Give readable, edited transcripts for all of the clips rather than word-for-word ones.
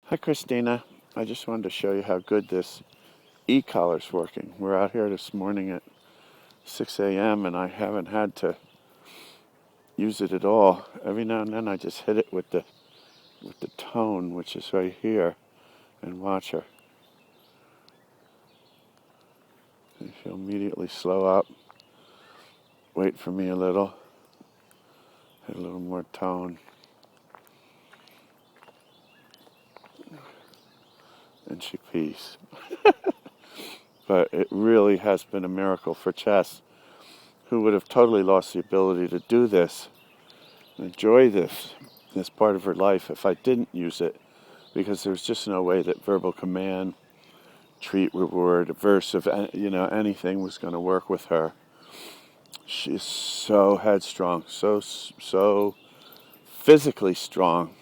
Hi Christina, I just wanted to show you how good this e-collar's working. We're out here this morning at 6 a.m. and I haven't had to use it at all. Every now and then I just hit it with the tone, which is right here, and watch her. And she'll immediately slow up, wait for me a little, hit a little more tone, and she pees. But it really has been a miracle for Chess, who would have totally lost the ability to do this and enjoy this part of her life if I didn't use it, because there's just no way that verbal command, treat, reward, aversive, anything was going to work with her. She's so headstrong, so physically strong,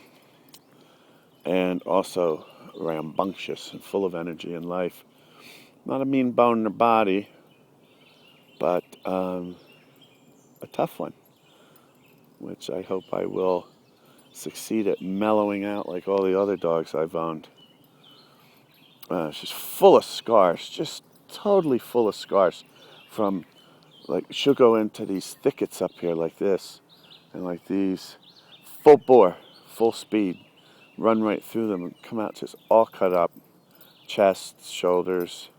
and also rambunctious and full of energy and life. Not a mean bone in her body, but a tough one, which I hope I will succeed at mellowing out like all the other dogs I've owned. She's full of scars, just totally full of scars. From, like, she'll go into these thickets up here like this, and like these, full bore, full speed, run right through them and come out just all cut up. Chest, shoulders,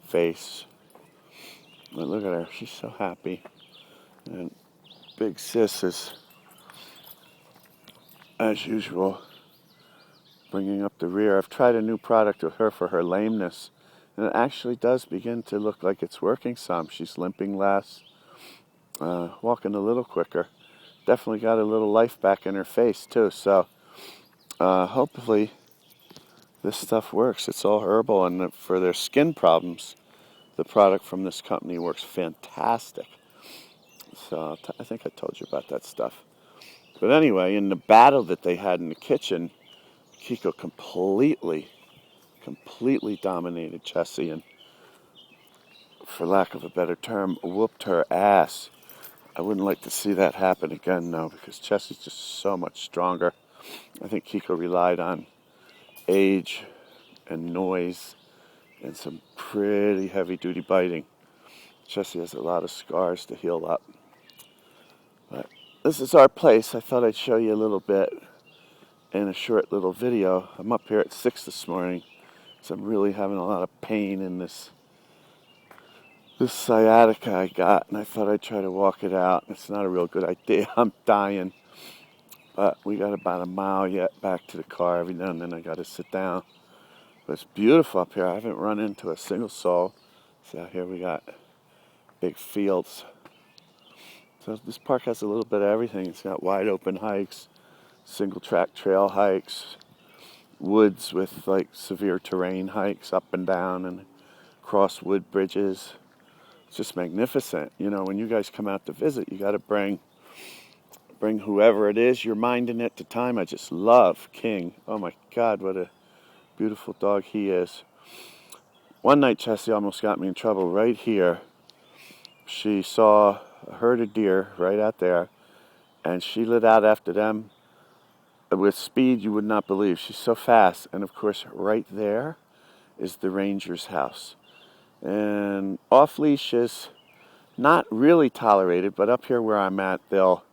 face. But look at her, she's so happy. And Big Sis is, as usual, bringing up the rear. I've tried a new product with her for her lameness, and it actually does begin to look like it's working some. She's limping less, walking a little quicker. Definitely got a little life back in her face too. So hopefully this stuff works. It's all herbal, and for their skin problems, the product from this company works fantastic. So I think I told you about that stuff. But anyway, in the battle that they had in the kitchen, Kiko completely dominated Chessie and, for lack of a better term, whooped her ass. I wouldn't like to see that happen again, though, because Chessie's just so much stronger. I think Kiko relied on age and noise and some pretty heavy-duty biting. Chessie has a lot of scars to heal up. But this is our place. I thought I'd show you a little bit in a short little video. I'm up here at 6 this morning, so I'm really having a lot of pain in this sciatica I got, and I thought I'd try to walk it out. It's not a real good idea. I'm dying. But we got about a mile yet back to the car. Every now and then I got to sit down. But it's beautiful up here. I haven't run into a single soul. So here we got big fields. So this park has a little bit of everything. It's got wide open hikes, single track trail hikes, woods with like severe terrain hikes up and down, and cross wood bridges. It's just magnificent. You know, when you guys come out to visit, you got to bring whoever it is you're minding at the time. I just love King. Oh my God, what a beautiful dog he is. One night, Chessie almost got me in trouble right here. She saw a herd of deer right out there, and she lit out after them with speed you would not believe. She's so fast. And of course, right there is the ranger's house. And off leash is not really tolerated, but up here where I'm at, they'll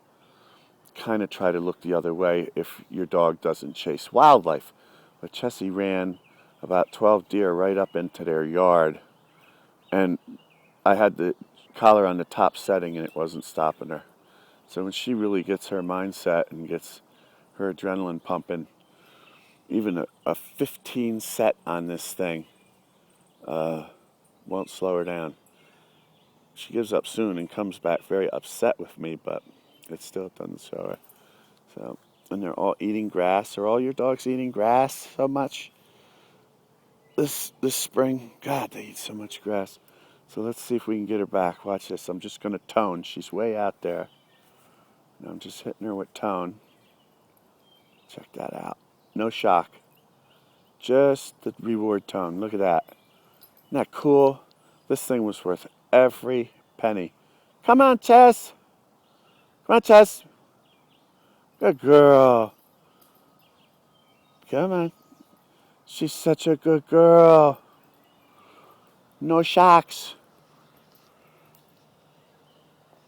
kind of try to look the other way if your dog doesn't chase wildlife. But Chessie ran about 12 deer right up into their yard, and I had the collar on the top setting and it wasn't stopping her. So when she really gets her mindset and gets her adrenaline pumping, even a 15 set on this thing won't slow her down. She gives up soon and comes back very upset with me, but it still doesn't show her. So, and they're all eating grass. Are all your dogs eating grass so much this spring? God, they eat so much grass. So let's see if we can get her back. Watch this. I'm just going to tone. She's way out there. And I'm just hitting her with tone. Check that out. No shock. Just the reward tone. Look at that. Isn't that cool? This thing was worth every penny. Come on, Chess. Come on, Chess. Good girl. Come on. She's such a good girl. No shocks.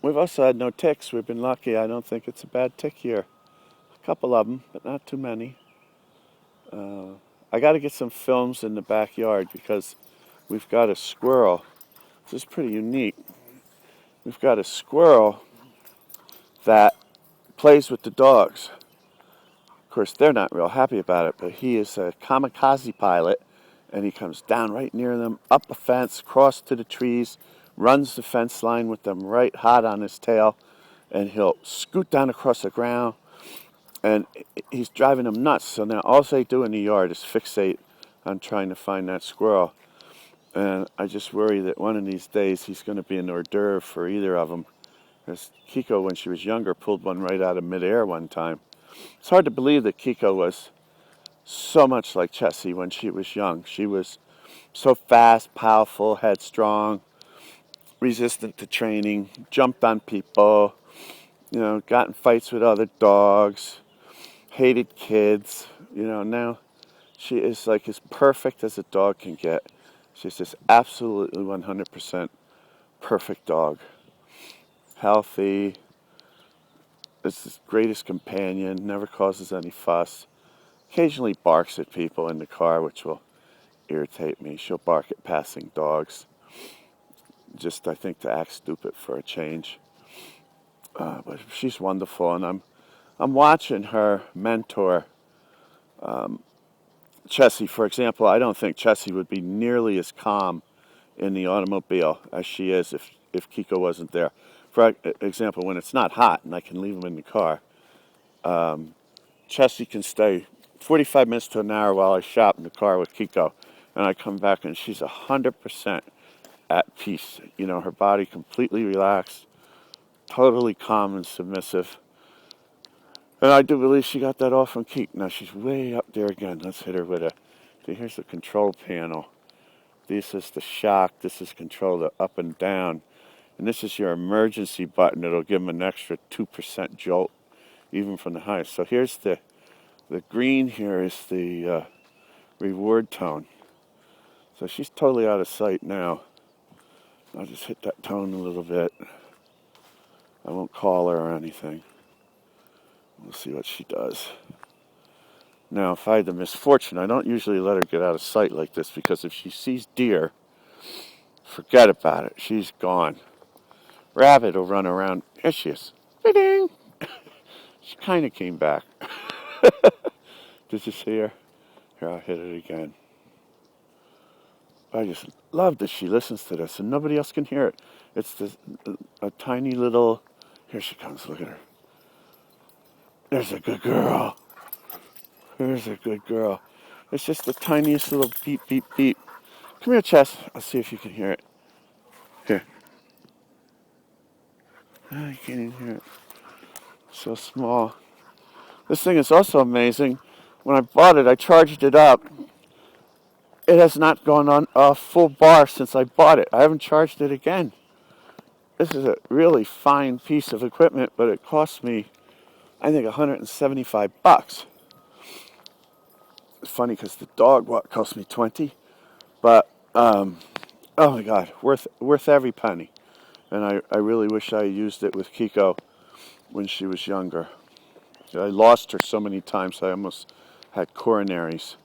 We've also had no ticks. We've been lucky. I don't think it's a bad tick year. A couple of them, but not too many. I got to get some films in the backyard because we've got a squirrel. This is pretty unique. We've got a squirrel that plays with the dogs. Of course, they're not real happy about it, but he is a kamikaze pilot, and he comes down right near them, up a fence, across to the trees, runs the fence line with them right hot on his tail, and he'll scoot down across the ground, and he's driving them nuts. So now all they do in the yard is fixate on trying to find that squirrel. And I just worry that one of these days he's going to be an hors d'oeuvre for either of them. Because Kiko, when she was younger, pulled one right out of midair one time. It's hard to believe that Kiko was so much like Chessie when she was young. She was so fast, powerful, headstrong, resistant to training, jumped on people, got in fights with other dogs, hated kids. Now she is like as perfect as a dog can get. She's just absolutely 100% perfect dog. Healthy, is the greatest companion, never causes any fuss. Occasionally barks at people in the car, which will irritate me. She'll bark at passing dogs, just I think to act stupid for a change. But she's wonderful, and I'm watching her mentor, Chessie, for example. I don't think Chessie would be nearly as calm in the automobile as she is if Kiko wasn't there. For example, when it's not hot and I can leave him in the car, Chessie can stay 45 minutes to an hour while I shop in the car with Kiko, and I come back and she's 100% at peace. Her body completely relaxed, totally calm and submissive. And I do believe she got that all from Keek. Now she's way up there again. Let's hit her with a. See, here's the control panel. This is the shock. This is control the up and down. And this is your emergency button. It'll give them an extra 2% jolt, even from the highest. So here's the green here is the reward tone. So she's totally out of sight now. I'll just hit that tone a little bit. I won't call her or anything. We'll see what she does. Now, if I had the misfortune, I don't usually let her get out of sight like this because if she sees deer, forget about it. She's gone. Rabbit will run around. Here she is. Ding! She kind of came back. Did you see her? Here, I'll hit it again. I just love that she listens to this and nobody else can hear it. It's a tiny little... Here she comes. Look at her. There's a good girl. There's a good girl. It's just the tiniest little beep, beep, beep. Come here, Chess. I'll see if you can hear it. Here. I can't even hear it. So small. This thing is also amazing. When I bought it, I charged it up. It has not gone on a full bar since I bought it. I haven't charged it again. This is a really fine piece of equipment, but it cost me, I think, $175. It's funny because the dog cost me 20, but oh my God, worth every penny. And I really wish I used it with Kiko when she was younger. I lost her so many times I almost had coronaries.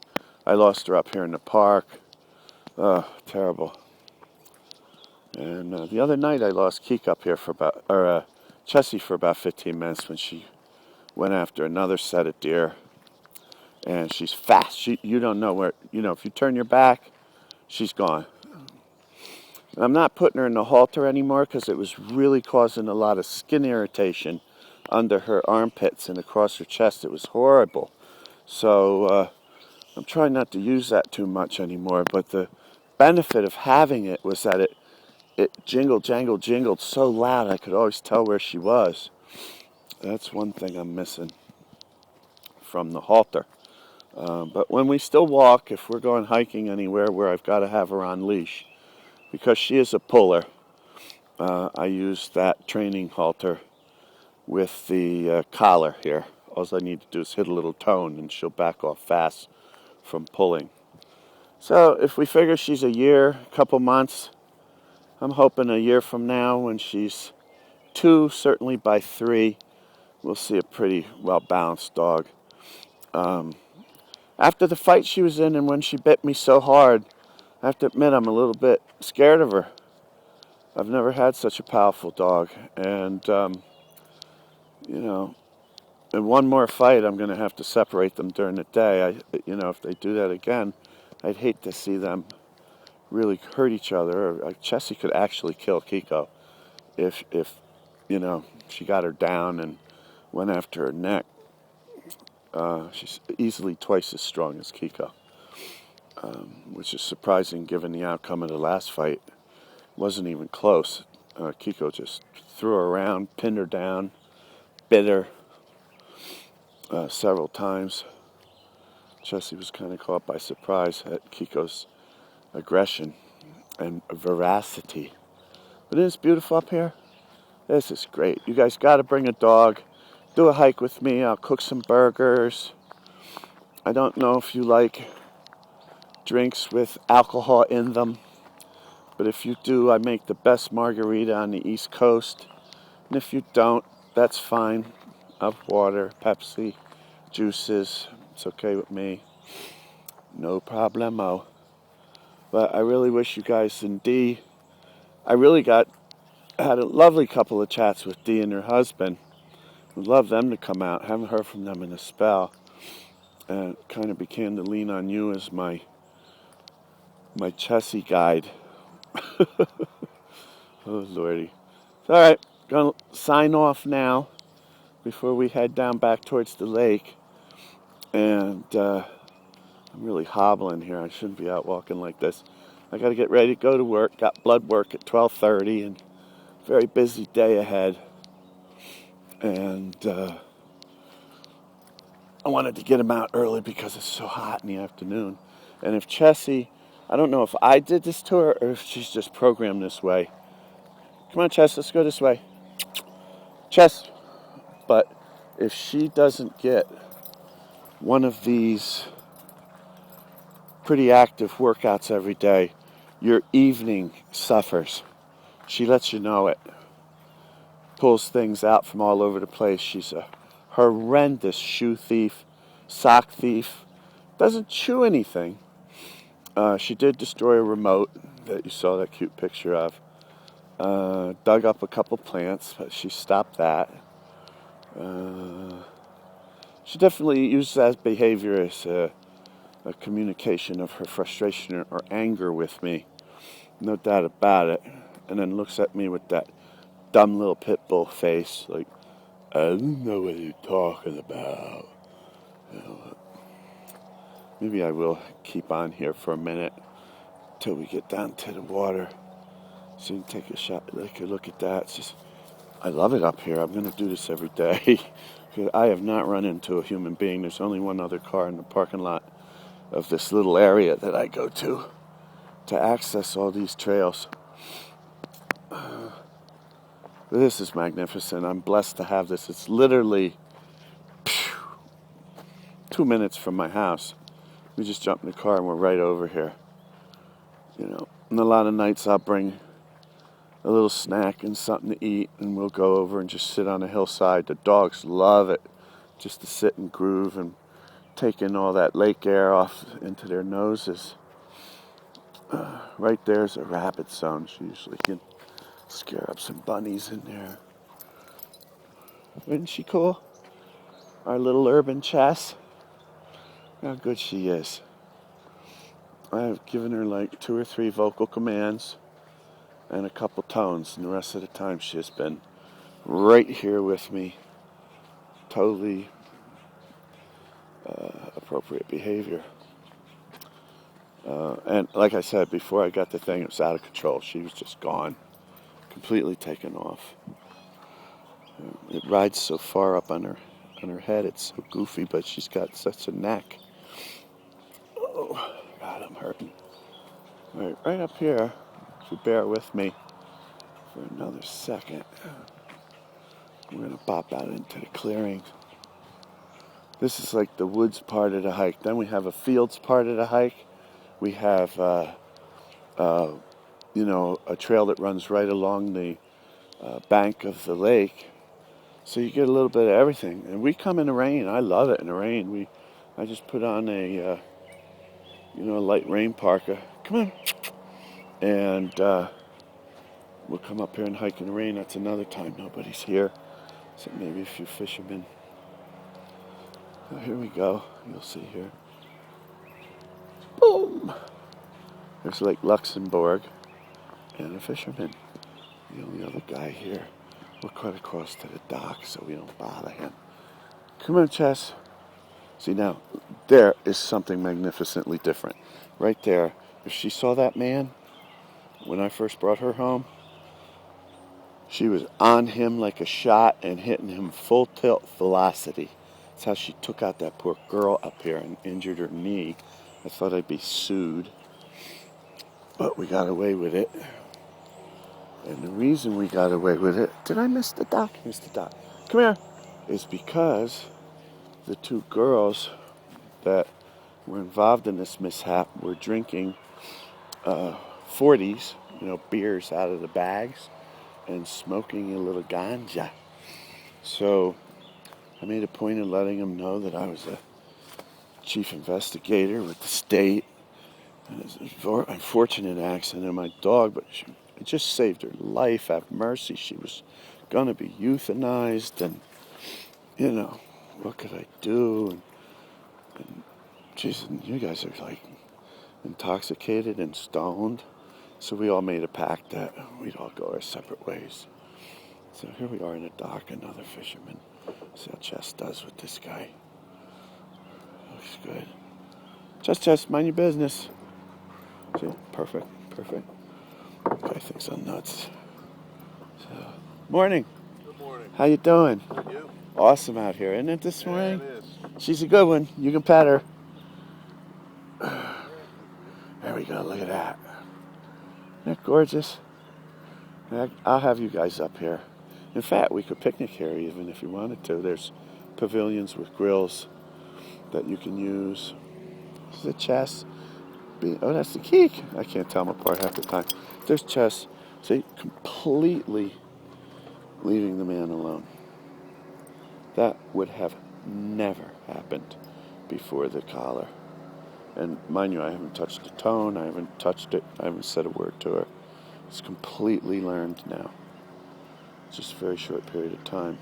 I lost her up here in the park. Oh, terrible. And the other night I lost Keek up here Chessie for about 15 minutes when she went after another set of deer. And she's fast. You don't know where, if you turn your back, she's gone. And I'm not putting her in the halter anymore because it was really causing a lot of skin irritation under her armpits and across her chest. It was horrible. So I'm trying not to use that too much anymore. But the benefit of having it was that it jingled, jangled, jingled so loud I could always tell where she was. That's one thing I'm missing from the halter. But when we still walk, if we're going hiking anywhere where I've got to have her on leash, because she is a puller, I use that training halter with the collar here. All I need to do is hit a little tone and she'll back off fast from pulling. So if we figure she's a year, couple months, I'm hoping a year from now when she's 2, certainly by 3, we'll see a pretty well-balanced dog. After the fight she was in and when she bit me so hard, I have to admit I'm a little bit scared of her. I've never had such a powerful dog. And, you know, in one more fight, I'm going to have to separate them during the day. If they do that again, I'd hate to see them really hurt each other. Chessie could actually kill Kiko if she got her down and went after her neck. She's easily twice as strong as Kiko, which is surprising given the outcome of the last fight. Wasn't even close. Kiko just threw her around, pinned her down, bit her several times. Chessie was kind of caught by surprise at Kiko's aggression and veracity. But isn't it beautiful up here? This is great. You guys got to bring a dog. Do a hike with me. I'll cook some burgers. I don't know if you like drinks with alcohol in them, but if you do, I make the best margarita on the East Coast. And if you don't, that's fine. I've water, Pepsi, juices. It's okay with me. No problemo. But I really wish you guys and Dee. I really had a lovely couple of chats with Dee and her husband. Would love them to come out. Haven't heard from them in a spell. And kind of began to lean on you as my Chessie guide. Oh, Lordy. All right, gonna sign off now before we head down back towards the lake. And I'm really hobbling here. I shouldn't be out walking like this. I got to get ready to go to work. Got blood work at 12:30 and very busy day ahead. And I wanted to get him out early because it's so hot in the afternoon. And if Chessie, I don't know if I did this to her or if she's just programmed this way. Come on, Chess, let's go this way. Chess. But if she doesn't get one of these pretty active workouts every day, your evening suffers. She lets you know it. Pulls things out from all over the place. She's a horrendous shoe thief, sock thief. Doesn't chew anything. She did destroy a remote that you saw that cute picture of. Dug up a couple plants, but she stopped that. She definitely uses that behavior as a communication of her frustration or anger with me. No doubt about it. And then looks at me with that dumb little pit bull face, like, I don't know what you're talking about. Maybe I will keep on here for a minute till we get down to the water. So you can take a shot, like a look at that. It's just, I love it up here. I'm going to do this every day. I have not run into a human being. There's only one other car in the parking lot of this little area that I go to access all these trails. This is magnificent. I'm blessed to have this. It's literally 2 minutes from my house. We just jump in the car and we're right over here. And a lot of nights I'll bring a little snack and something to eat, and we'll go over and just sit on a hillside. The dogs love it, just to sit and groove and take in all that lake air off into their noses. Right there's a rabbit zone. She usually can scare up some bunnies in there. Isn't she cool? Our little urban Chess. How good she is. I've given her like 2 or 3 vocal commands and a couple tones, and the rest of the time she has been right here with me. Totally appropriate behavior. And like I said, before I got the thing, it was out of control. She was just gone, completely taken off. It rides so far up on her head, it's so goofy, but she's got such a knack. Oh, God, I'm hurting. All right up here, if you bear with me for another second, we're going to pop out into the clearing. This is like the woods part of the hike. Then we have a fields part of the hike, We have, a trail that runs right along the bank of the lake. So you get a little bit of everything. And we come in the rain. I love it in the rain. I just put on a light rain parka. Come on. And we'll come up here and hike in the rain. That's another time nobody's here. So maybe a few fishermen. Oh, here we go. You'll see here. Boom! There's Lake Luxembourg and a fisherman. The only other guy here. We'll cut across to the dock so we don't bother him. Come on, Chess. See now, there is something magnificently different. Right there. If she saw that man when I first brought her home, she was on him like a shot and hitting him full tilt velocity. That's how she took out that poor girl up here and injured her knee. I thought I'd be sued, but we got away with it. And the reason we got away with it, did I miss the dock? Missed the dock. Come here. Is because the two girls that were involved in this mishap were drinking 40s, beers out of the bags, and smoking a little ganja. So I made a point of letting them know that I was a chief investigator with the state. And it was an unfortunate accident of my dog, but it just saved her life. Have mercy. She was going to be euthanized, and, what could I do? And geez, you guys are like intoxicated and stoned. So we all made a pact that we'd all go our separate ways. So here we are in the dock, another fisherman. See how Chess does with this guy. Looks good. Chess, mind your business. See, perfect. Guy thinks I'm nuts. So, morning. Good morning. How you doing? Good, you? Awesome out here, isn't it this morning? Yeah, it is. She's a good one. You can pet her. There we go. Look at that. Isn't that gorgeous? I'll have you guys up here. In fact, we could picnic here even if you wanted to. There's pavilions with grills that you can use. This is a Chess. Oh, that's the Keek. I can't tell them apart half the time. There's Chess. See, completely leaving the man alone. That would have never happened before the collar. And mind you, I haven't touched the tone. I haven't touched it. I haven't said a word to her. It's completely learned now. Just a very short period of time.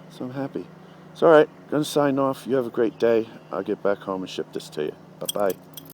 So I'm happy. It's all right. Going to sign off. You have a great day. I'll get back home and ship this to you. Bye-bye.